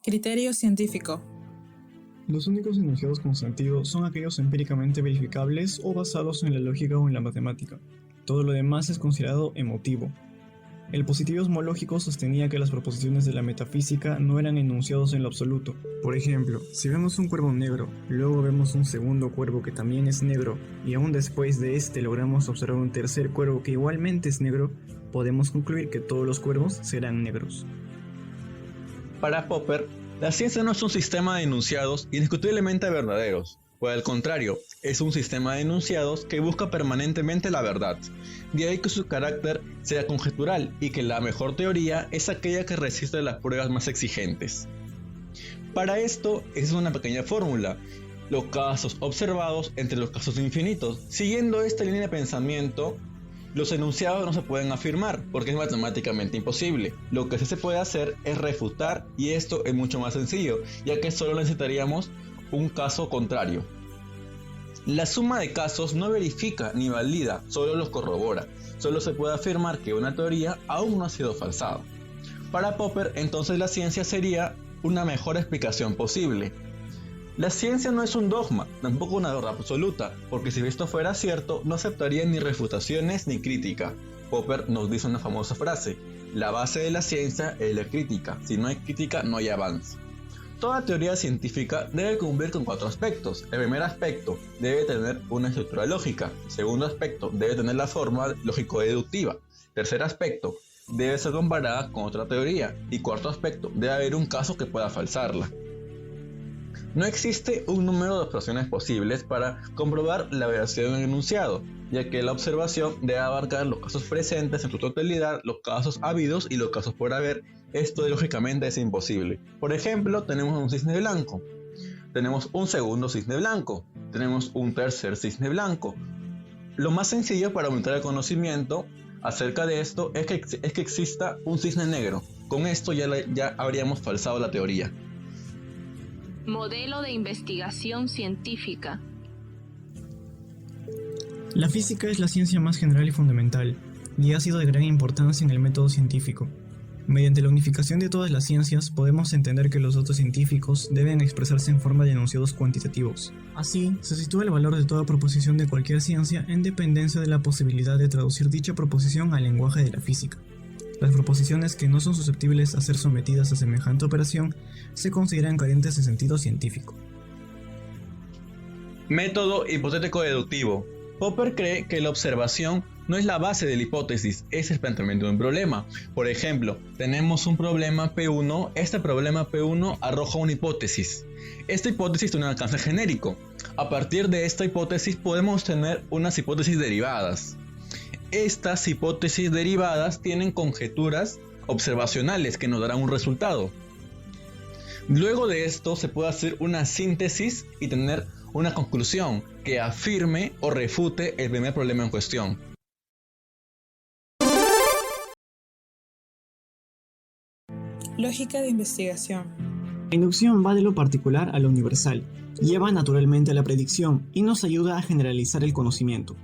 Criterio científico. Los únicos enunciados con sentido son aquellos empíricamente verificables o basados en la lógica o en la matemática. Todo lo demás es considerado emotivo. El positivismo lógico sostenía que las proposiciones de la metafísica no eran enunciados en lo absoluto. Por ejemplo, si vemos un cuervo negro, luego vemos un segundo cuervo que también es negro, y aún después de este logramos observar un tercer cuervo que igualmente es negro, podemos concluir que todos los cuervos serán negros. Para Popper, la ciencia no es un sistema de enunciados indiscutiblemente verdaderos. Por el contrario, es un sistema de enunciados que busca permanentemente la verdad. De ahí que su carácter sea conjetural y que la mejor teoría es aquella que resiste las pruebas más exigentes. Para esto, es una pequeña fórmula: los casos observados entre los casos infinitos. Siguiendo esta línea de pensamiento, los enunciados no se pueden afirmar porque es matemáticamente imposible. Lo que sí se puede hacer es refutar, y esto es mucho más sencillo, ya que solo necesitaríamos un caso contrario. La suma de casos no verifica ni valida, solo los corrobora. Solo se puede afirmar que una teoría aún no ha sido falsada. Para Popper, entonces la ciencia sería una mejor explicación posible. La ciencia no es un dogma, tampoco una verdad absoluta, porque si esto fuera cierto, no aceptaría ni refutaciones ni crítica. Popper nos dice una famosa frase: la base de la ciencia es la crítica, si no hay crítica no hay avance. Toda teoría científica debe cumplir con 4 aspectos. El primer aspecto, debe tener una estructura lógica. El segundo aspecto, debe tener la forma lógico-deductiva. Tercer aspecto, debe ser comparada con otra teoría. Y cuarto aspecto, debe haber un caso que pueda falsarla. No existe un número de observaciones posibles para comprobar la veracidad de un enunciado, ya que la observación debe abarcar los casos presentes en su totalidad, los casos habidos y los casos por haber. Esto lógicamente es imposible. Por ejemplo, tenemos un cisne blanco, tenemos un segundo cisne blanco, tenemos un tercer cisne blanco. Lo más sencillo para aumentar el conocimiento acerca de esto es que exista un cisne negro. Con esto ya habríamos falsado la teoría. Modelo de investigación científica. La física es la ciencia más general y fundamental, y ha sido de gran importancia en el método científico. Mediante la unificación de todas las ciencias, podemos entender que los datos científicos deben expresarse en forma de enunciados cuantitativos. Así, se sitúa el valor de toda proposición de cualquier ciencia en dependencia de la posibilidad de traducir dicha proposición al lenguaje de la física. Las proposiciones que no son susceptibles a ser sometidas a semejante operación se consideran carentes de sentido científico. Método hipotético-deductivo. Popper cree que la observación no es la base de la hipótesis, es el planteamiento de un problema. Por ejemplo, tenemos un problema P1, este problema P1 arroja una hipótesis. Esta hipótesis tiene un alcance genérico. A partir de esta hipótesis podemos tener unas hipótesis derivadas. Estas hipótesis derivadas tienen conjeturas observacionales que nos darán un resultado. Luego de esto se puede hacer una síntesis y tener una conclusión que afirme o refute el primer problema en cuestión. Lógica de investigación. La inducción va de lo particular a lo universal, lleva naturalmente a la predicción y nos ayuda a generalizar el conocimiento.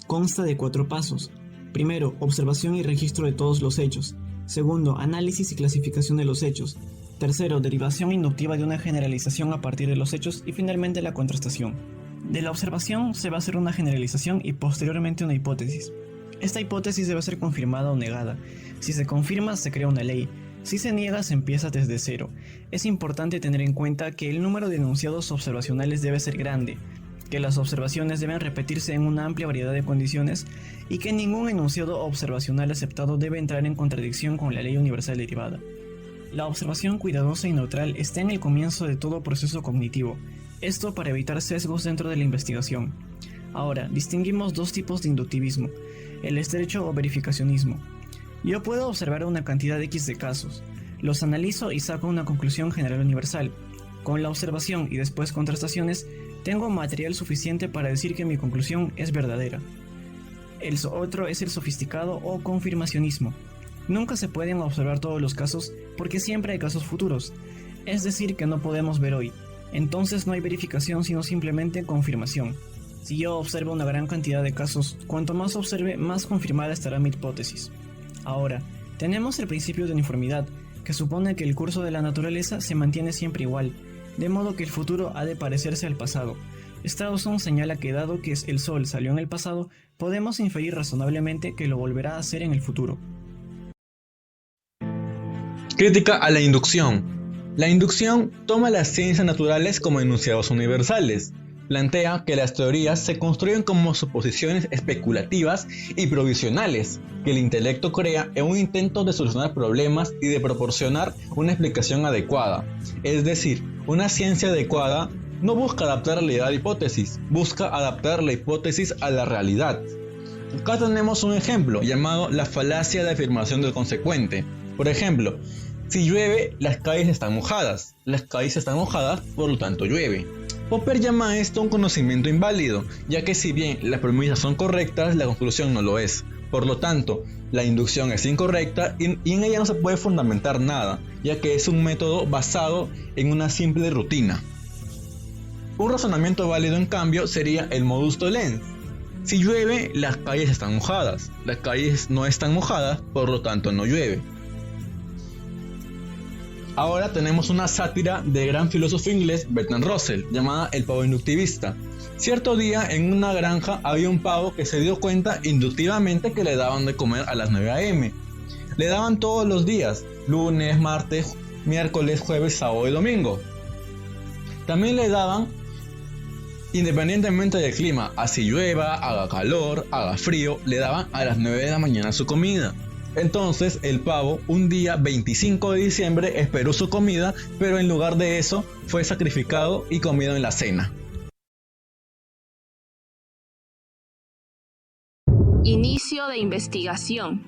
Consta de 4 pasos. Primero, observación y registro de todos los hechos. Segundo, análisis y clasificación de los hechos. Tercero, derivación inductiva de una generalización a partir de los hechos. Y finalmente, la contrastación. De la observación se va a hacer una generalización y posteriormente una hipótesis. Esta hipótesis debe ser confirmada o negada. Si se confirma, se crea una ley. Si se niega, se empieza desde cero. Es importante tener en cuenta que el número de enunciados observacionales debe ser grande, que las observaciones deben repetirse en una amplia variedad de condiciones y que ningún enunciado observacional aceptado debe entrar en contradicción con la ley universal derivada. La observación cuidadosa y neutral está en el comienzo de todo proceso cognitivo, esto para evitar sesgos dentro de la investigación. Ahora, distinguimos 2 tipos de inductivismo, el estrecho o verificacionismo. Yo puedo observar una cantidad X de casos, los analizo y saco una conclusión general universal. Con la observación y después contrastaciones, tengo material suficiente para decir que mi conclusión es verdadera. El otro es el sofisticado o confirmacionismo. Nunca se pueden observar todos los casos porque siempre hay casos futuros, es decir, que no podemos ver hoy. Entonces no hay verificación sino simplemente confirmación. Si yo observo una gran cantidad de casos, cuanto más observe, más confirmada estará mi hipótesis. Ahora, tenemos el principio de uniformidad, que supone que el curso de la naturaleza se mantiene siempre igual, de modo que el futuro ha de parecerse al pasado. Strawson señala que dado que el Sol salió en el pasado, podemos inferir razonablemente que lo volverá a hacer en el futuro. Crítica a la inducción. La inducción toma las ciencias naturales como enunciados universales. Plantea que las teorías se construyen como suposiciones especulativas y provisionales que el intelecto crea en un intento de solucionar problemas y de proporcionar una explicación adecuada. Es decir, una ciencia adecuada no busca adaptar la realidad a la hipótesis, busca adaptar la hipótesis a la realidad. Acá tenemos un ejemplo llamado la falacia de afirmación del consecuente. Por ejemplo, si llueve, las calles están mojadas. Las calles están mojadas, por lo tanto llueve. Popper llama a esto un conocimiento inválido, ya que si bien las premisas son correctas, la conclusión no lo es. Por lo tanto, la inducción es incorrecta y en ella no se puede fundamentar nada, ya que es un método basado en una simple rutina. Un razonamiento válido, en cambio, sería el modus tollens. Si llueve, las calles están mojadas. Las calles no están mojadas, por lo tanto no llueve. Ahora tenemos una sátira del gran filósofo inglés Bertrand Russell, llamada El pavo inductivista. Cierto día en una granja había un pavo que se dio cuenta inductivamente que le daban de comer a las 9 a.m. Le daban todos los días, lunes, martes, miércoles, jueves, sábado y domingo. También le daban independientemente del clima, así llueva, haga calor, haga frío, le daban a las 9 de la mañana su comida. Entonces el pavo, un día 25 de diciembre, esperó su comida, pero en lugar de eso fue sacrificado y comido en la cena. Inicio de investigación.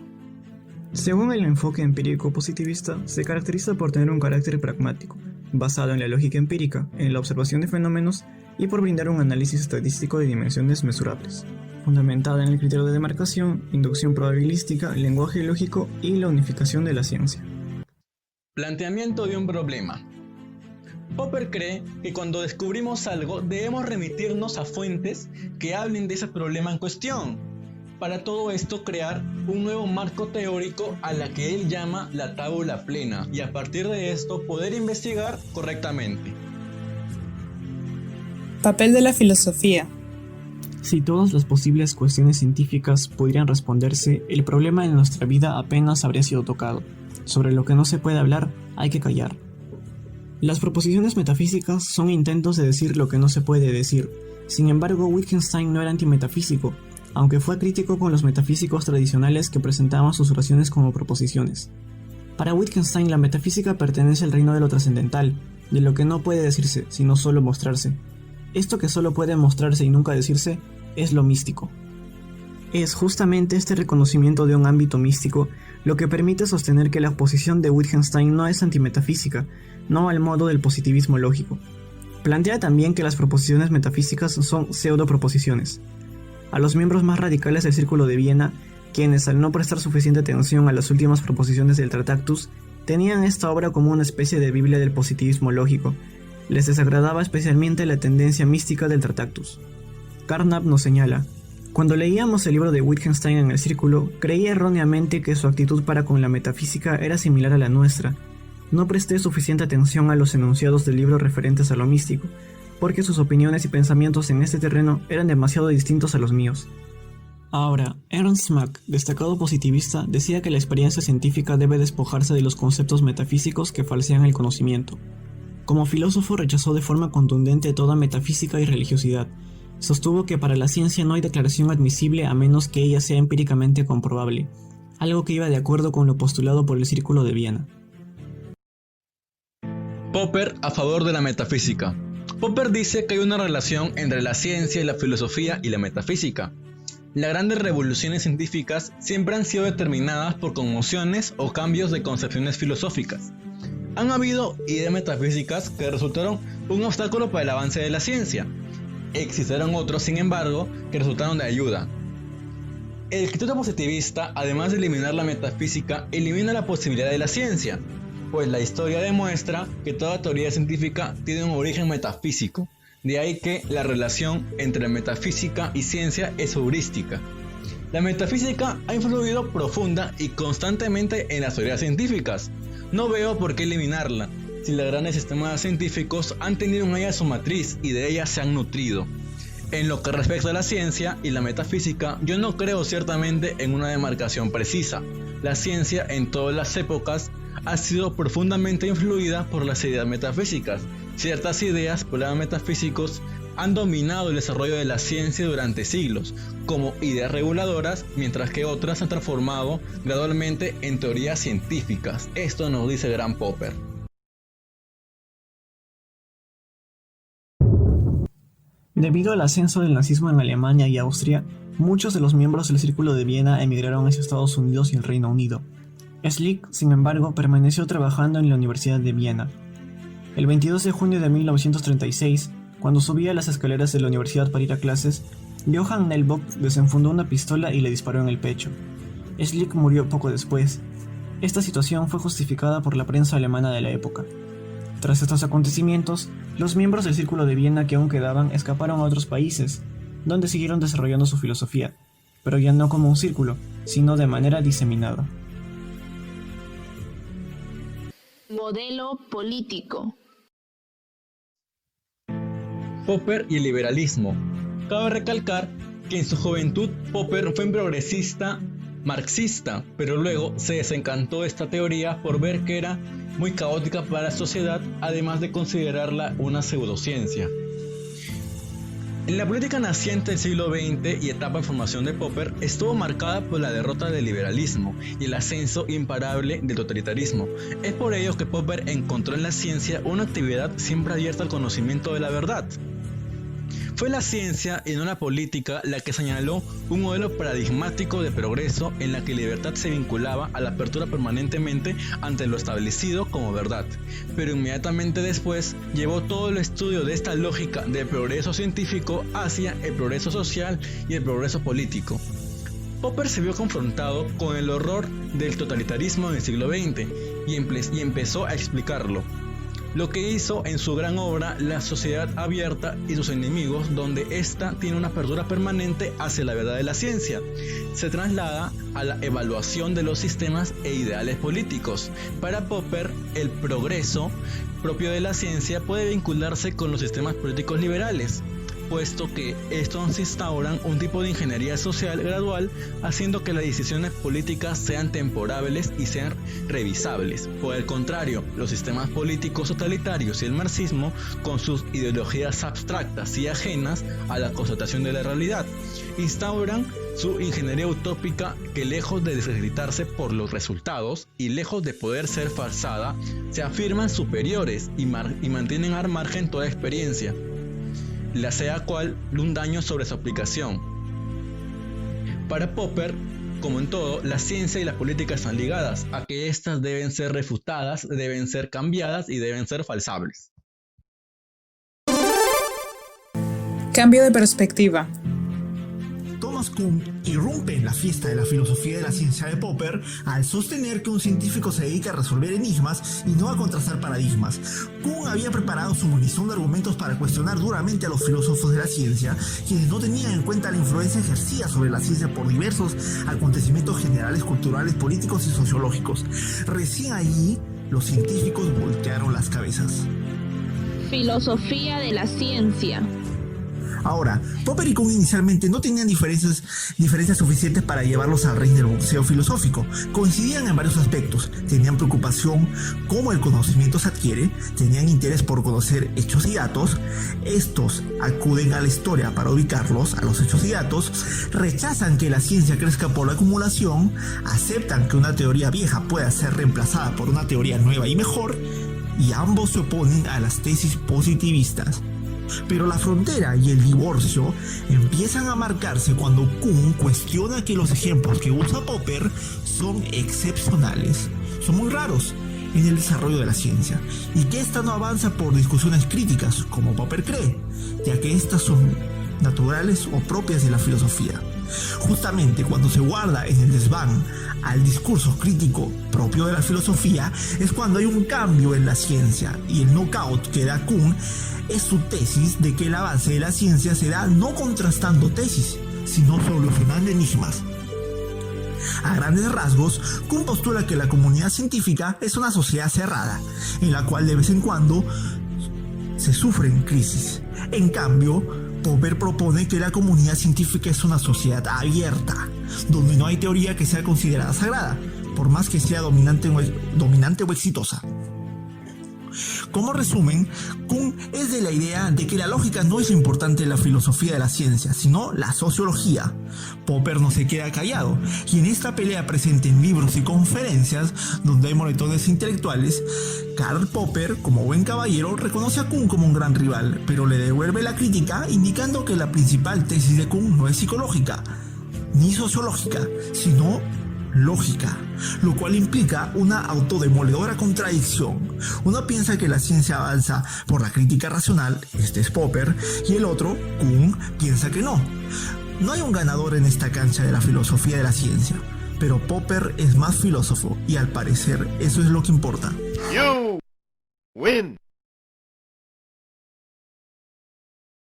Según el enfoque empírico positivista, se caracteriza por tener un carácter pragmático, basado en la lógica empírica, en la observación de fenómenos y por brindar un análisis estadístico de dimensiones mesurables, fundamentada en el criterio de demarcación, inducción probabilística, lenguaje lógico y la unificación de la ciencia. Planteamiento de un problema. Popper cree que cuando descubrimos algo debemos remitirnos a fuentes que hablen de ese problema en cuestión. Para todo esto crear un nuevo marco teórico a la que él llama la tabula plena y a partir de esto poder investigar correctamente. Papel de la filosofía. Si todas las posibles cuestiones científicas pudieran responderse, el problema en nuestra vida apenas habría sido tocado. Sobre lo que no se puede hablar, hay que callar. Las proposiciones metafísicas son intentos de decir lo que no se puede decir. Sin embargo, Wittgenstein no era antimetafísico, aunque fue crítico con los metafísicos tradicionales que presentaban sus oraciones como proposiciones. Para Wittgenstein, la metafísica pertenece al reino de lo trascendental, de lo que no puede decirse, sino solo mostrarse. Esto que solo puede mostrarse y nunca decirse es lo místico. Es justamente este reconocimiento de un ámbito místico lo que permite sostener que la posición de Wittgenstein no es antimetafísica, no al modo del positivismo lógico. Plantea también que las proposiciones metafísicas son pseudoproposiciones. A los miembros más radicales del Círculo de Viena, quienes al no prestar suficiente atención a las últimas proposiciones del Tractatus, tenían esta obra como una especie de Biblia del positivismo lógico. Les desagradaba especialmente la tendencia mística del Tractatus. Carnap nos señala: cuando leíamos el libro de Wittgenstein en el Círculo, creí erróneamente que su actitud para con la metafísica era similar a la nuestra. No presté suficiente atención a los enunciados del libro referentes a lo místico, porque sus opiniones y pensamientos en este terreno eran demasiado distintos a los míos. Ahora, Ernst Mach, destacado positivista, decía que la experiencia científica debe despojarse de los conceptos metafísicos que falsean el conocimiento. Como filósofo rechazó de forma contundente toda metafísica y religiosidad. Sostuvo que para la ciencia no hay declaración admisible a menos que ella sea empíricamente comprobable, algo que iba de acuerdo con lo postulado por el Círculo de Viena. Popper a favor de la metafísica. Popper dice que hay una relación entre la ciencia y la filosofía y la metafísica. Las grandes revoluciones científicas siempre han sido determinadas por conmociones o cambios de concepciones filosóficas. Han habido ideas metafísicas que resultaron un obstáculo para el avance de la ciencia. Existieron otros, sin embargo, que resultaron de ayuda. El criterio positivista, además de eliminar la metafísica, elimina la posibilidad de la ciencia, pues la historia demuestra que toda teoría científica tiene un origen metafísico. De ahí que la relación entre metafísica y ciencia es heurística. La metafísica ha influido profunda y constantemente en las teorías científicas. No veo por qué eliminarla, si los grandes sistemas científicos han tenido en ella su matriz y de ella se han nutrido. En lo que respecta a la ciencia y la metafísica, yo no creo ciertamente en una demarcación precisa. La ciencia en todas las épocas ha sido profundamente influida por las ideas metafísicas. Ciertas ideas, problemas metafísicos, han dominado el desarrollo de la ciencia durante siglos, como ideas reguladoras, mientras que otras se han transformado gradualmente en teorías científicas. Esto nos dice el gran Popper. Debido al ascenso del nazismo en Alemania y Austria, muchos de los miembros del Círculo de Viena emigraron hacia Estados Unidos y el Reino Unido. Schlick, sin embargo, permaneció trabajando en la Universidad de Viena. El 22 de junio de 1936, cuando subía las escaleras de la universidad para ir a clases, Johann Nelbock desenfundó una pistola y le disparó en el pecho. Schlick murió poco después. Esta situación fue justificada por la prensa alemana de la época. Tras estos acontecimientos, los miembros del Círculo de Viena que aún quedaban escaparon a otros países, donde siguieron desarrollando su filosofía, pero ya no como un círculo, sino de manera diseminada. Modelo político. Popper y el liberalismo. Cabe recalcar que en su juventud Popper fue un progresista marxista, pero luego se desencantó de esta teoría por ver que era muy caótica para la sociedad, además de considerarla una pseudociencia. En la política naciente del siglo XX y etapa de formación de Popper estuvo marcada por la derrota del liberalismo y el ascenso imparable del totalitarismo. Es por ello que Popper encontró en la ciencia una actividad siempre abierta al conocimiento de la verdad. Fue la ciencia y no la política la que señaló un modelo paradigmático de progreso en la que la libertad se vinculaba a la apertura permanentemente ante lo establecido como verdad, pero inmediatamente después llevó todo el estudio de esta lógica del progreso científico hacia el progreso social y el progreso político. Popper se vio confrontado con el horror del totalitarismo en el siglo XX y empezó a explicarlo. Lo que hizo en su gran obra La sociedad abierta y sus enemigos, donde ésta tiene una apertura permanente hacia la verdad de la ciencia, se traslada a la evaluación de los sistemas e ideales políticos. Para Popper, el progreso propio de la ciencia puede vincularse con los sistemas políticos liberales, puesto que estos instauran un tipo de ingeniería social gradual, haciendo que las decisiones políticas sean temporables y sean revisables. Por el contrario, los sistemas políticos totalitarios y el marxismo, con sus ideologías abstractas y ajenas a la constatación de la realidad, instauran su ingeniería utópica que, lejos de desacreditarse por los resultados y lejos de poder ser falsada, se afirman superiores y mantienen al margen toda experiencia, la sea cual un daño sobre su aplicación. Para Popper, como en todo, la ciencia y la política están ligadas a que éstas deben ser refutadas, deben ser cambiadas y deben ser falsables. Cambio de perspectiva. Thomas Kuhn irrumpe en la fiesta de la filosofía de la ciencia de Popper al sostener que un científico se dedica a resolver enigmas y no a contrastar paradigmas. Kuhn había preparado su munición de argumentos para cuestionar duramente a los filósofos de la ciencia, quienes no tenían en cuenta la influencia ejercida sobre la ciencia por diversos acontecimientos generales, culturales, políticos y sociológicos. Recién allí, los científicos voltearon las cabezas. Filosofía de la ciencia. Ahora, Popper y Kuhn inicialmente no tenían diferencias suficientes para llevarlos al reino del boxeo filosófico. Coincidían en varios aspectos. Tenían preocupación cómo el conocimiento se adquiere, tenían interés por conocer hechos y datos. Estos acuden a la historia para ubicarlos a los hechos y datos, rechazan que la ciencia crezca por la acumulación, aceptan que una teoría vieja pueda ser reemplazada por una teoría nueva y mejor, y ambos se oponen a las tesis positivistas. Pero la frontera y el divorcio empiezan a marcarse cuando Kuhn cuestiona que los ejemplos que usa Popper son excepcionales, son muy raros, en el desarrollo de la ciencia, y que ésta no avanza por discusiones críticas, como Popper cree, ya que estas son naturales o propias de la filosofía. Justamente cuando se guarda en el desván al discurso crítico propio de la filosofía es cuando hay un cambio en la ciencia, y el knockout que da Kuhn es su tesis de que el avance de la ciencia se da no contrastando tesis, sino solucionando enigmas. A grandes rasgos, Kuhn postula que la comunidad científica es una sociedad cerrada, en la cual de vez en cuando se sufren crisis. En cambio, Popper propone que la comunidad científica es una sociedad abierta, donde no hay teoría que sea considerada sagrada, por más que sea dominante o exitosa. Como resumen, Kuhn es de la idea de que la lógica no es lo importante en la filosofía de la ciencia, sino la sociología. Popper no se queda callado, y en esta pelea presente en libros y conferencias, donde hay moretones intelectuales, Karl Popper, como buen caballero, reconoce a Kuhn como un gran rival, pero le devuelve la crítica indicando que la principal tesis de Kuhn no es psicológica, ni sociológica, sino lógica, lo cual implica una autodemoledora contradicción. Uno piensa que la ciencia avanza por la crítica racional, este es Popper, y el otro, Kuhn, piensa que no. No hay un ganador en esta cancha de la filosofía de la ciencia, pero Popper es más filósofo y al parecer eso es lo que importa. You win.